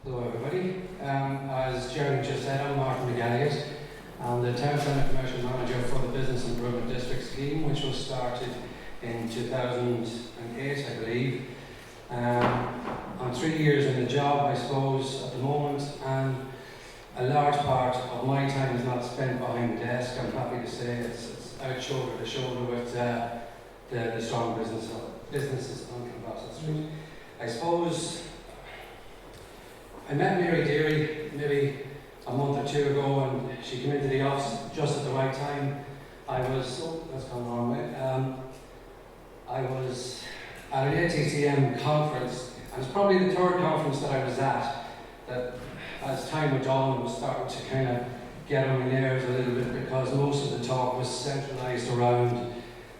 Hello everybody. As Jeremy just said, I'm Martin McElligott. I'm the Town Centre Commercial Manager for the Business Improvement District Scheme, which was started in 2008, I believe. I'm 3 years in the job, I suppose, at the moment, and a large part of my time is not spent behind the desk. I'm happy to say it's out shoulder to shoulder with the strong businesses on Clonbrassil Street. I suppose I met Mary Deary maybe a month or two ago, and she came into the office just at the right time. That's gone the wrong way. I was at an ATCM conference, and it's probably the third conference that I was at, that as time went on was starting to kind of get on my nerves a little bit, because most of the talk was centralised around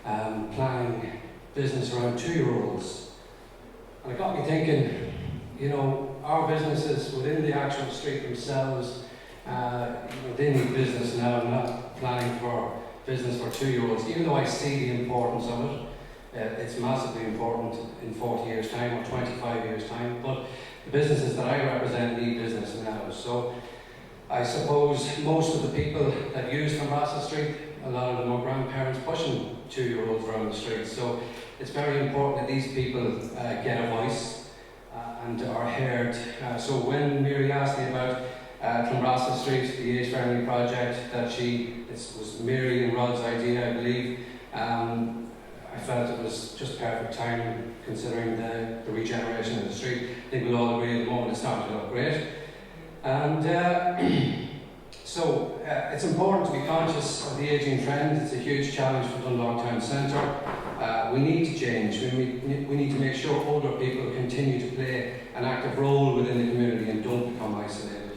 planning business around 2-year-olds. And it got me thinking, you know, our businesses within the actual street themselves, they need business now. I'm not planning for business for 2-year-olds, even though I see the importance of it. It's massively important in 40 years' time or 25 years' time, but the businesses that I represent need business now. So I suppose most of the people that use Clonbrassil Street, a lot of them are grandparents pushing 2-year-olds around the street. So it's very important that these people get a voice and are heard. So when Mary asked me about Clonbrassil Street, the age-friendly project, it was Mary and Rod's idea, I believe. I felt it was just perfect timing, considering the regeneration of the street. I think we'll all agree at the moment it's starting to look great. And so it's important to be conscious of the ageing trend. It's a huge challenge for Dundalk Town Centre. We need to change. We need to make sure older people continue to play an active role within the community and don't become isolated.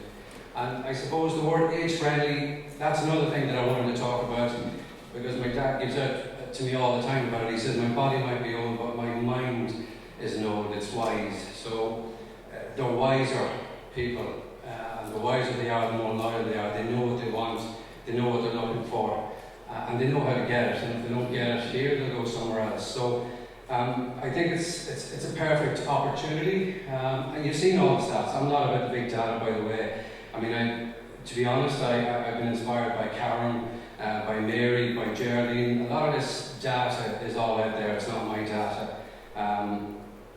And I suppose the word age-friendly, that's another thing that I wanted to talk about, because my dad gives out to me all the time about it. He says, my body might be old, but my mind isn't old, it's wise. So they're wiser people, and the wiser they are, the more loyal they are. They know what they want, they know what they're looking for, and they know how to get it. And if they don't get it here, they'll go somewhere else. So I think it's a perfect opportunity. And you've seen all the stats. I'm not about the big data, by the way. I mean, to be honest, I've been inspired by Karen, by Mary, by Geraldine. A lot of this data is all out there, it's not my data.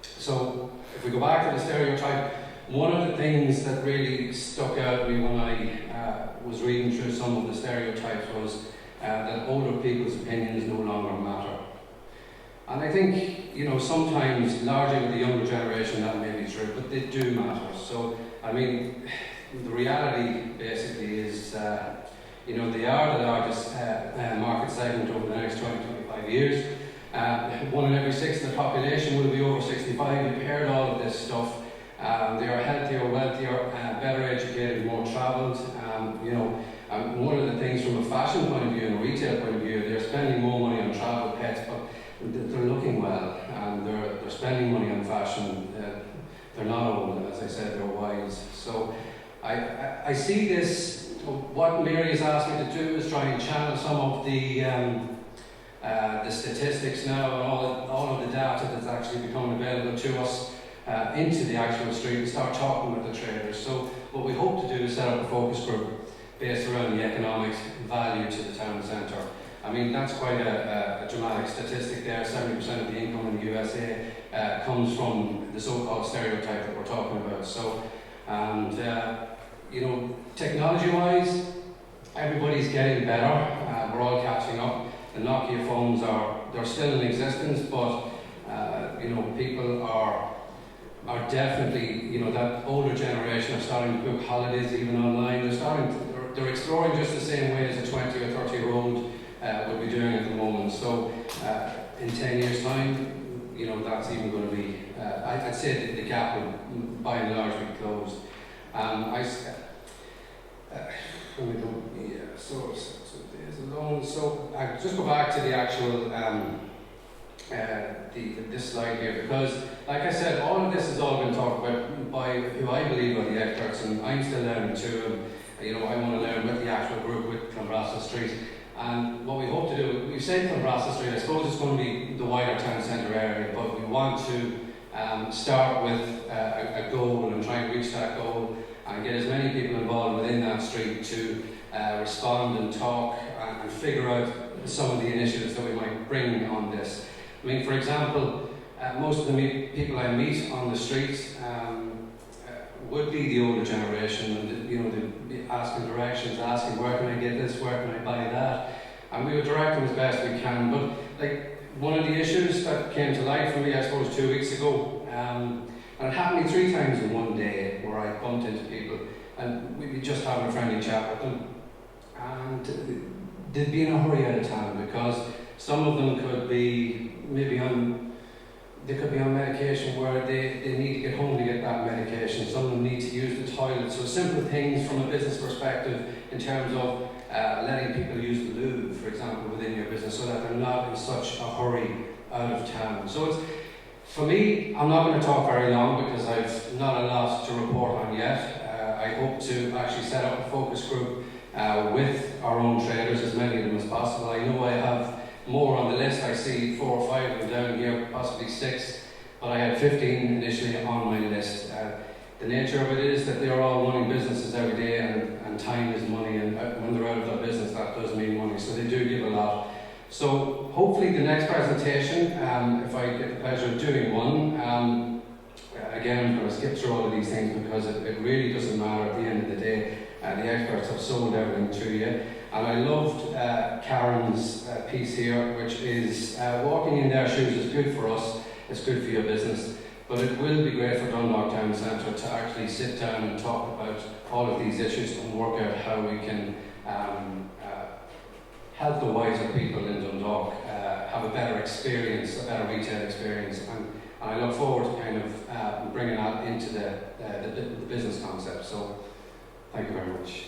So if we go back to the stereotype, one of the things that really stuck out to me when I was reading through some of the stereotypes was that older people's opinions no longer matter. And I think, you know, sometimes, largely with the younger generation, that may be true, but they do matter. So, I mean, the reality basically is, you know, they are the largest market segment over the next 20-25 years. 1 in every 6 of the population will be over 65. You've heard all of this stuff. They are healthier, wealthier, better educated, more travelled. You know, one of the things from a fashion point of view and a retail point of view, they're spending more money on travel, pets, but they're looking well, and they're spending money on fashion. They're not old, as I said, they're wise. So I see this. What Mary has asked me to do is try and channel some of the statistics now and all of the data that's actually becoming available to us into the actual street and start talking with the traders. So what we hope to do is set up a focus group based around the economic value to the town centre. I mean, that's quite a dramatic statistic there. 70% of the income in the USA comes from the so-called stereotype that we're talking about. So, and you know, technology-wise, everybody's getting better. We're all catching up. The Nokia phones they're still in existence, but you know, people are definitely, you know, that older generation are starting to book holidays even online. They're exploring just the same way as a 20 or 30-year-old would be doing at the moment. So in 10 years' time, you know, that's even going to be, I'd say that the gap would by and large be closed. So I just go back to the actual this slide here, because like I said, all of this has all been talked about by who I believe are the experts, and I'm still learning too. And you know, I want to learn with the actual group with Clonbrassil Street. And what we hope to do, we've said Clonbrassil Street, I suppose it's going to be the wider town centre area, but we want to start with a goal and try and reach that goal and get as many people involved within that street to respond and talk and figure out some of the initiatives that we might bring on this. I mean, for example, most of the people I meet on the street would be the older generation, and they'd be asking directions, asking where can I get this, where can I buy that, and we would direct them as best we can. But like one of the issues that came to light for me, I suppose, 2 weeks ago, and it happened to me 3 times in one day where I bumped into people and we'd be just having a friendly chat with them, and they'd be in a hurry out of town because some of them could be maybe on medication where they need to get home to get that medication. Some of them need to use the toilet. So simple things from a business perspective in terms of letting people use the loo, for example, within your business so that they're not in such a hurry out of town. So it's, for me, I'm not going to talk very long because I've not a lot to report on yet. I hope to actually set up a focus group with our own traders, as many of them as possible. I know I have more on the list. I see 4 or 5 of them down here, possibly 6, but I had 15 initially on my list. The nature of it is that they're all running businesses every day, and time is money, and when they're out of their business, that does mean money, so they do give a lot. So hopefully the next presentation, if I get the pleasure of doing one, again, I'm going to skip through all of these things because it really doesn't matter at the end of the day. The experts have sold everything to you. And I loved Karen's piece here, which is walking in their shoes is good for us, it's good for your business, but it will be great for Dundalk Town Centre to actually sit down and talk about all of these issues and work out how we can help the wiser people in Dundalk have a better experience, a better retail experience, and I look forward to kind of bringing that into the business concept. So thank you very much.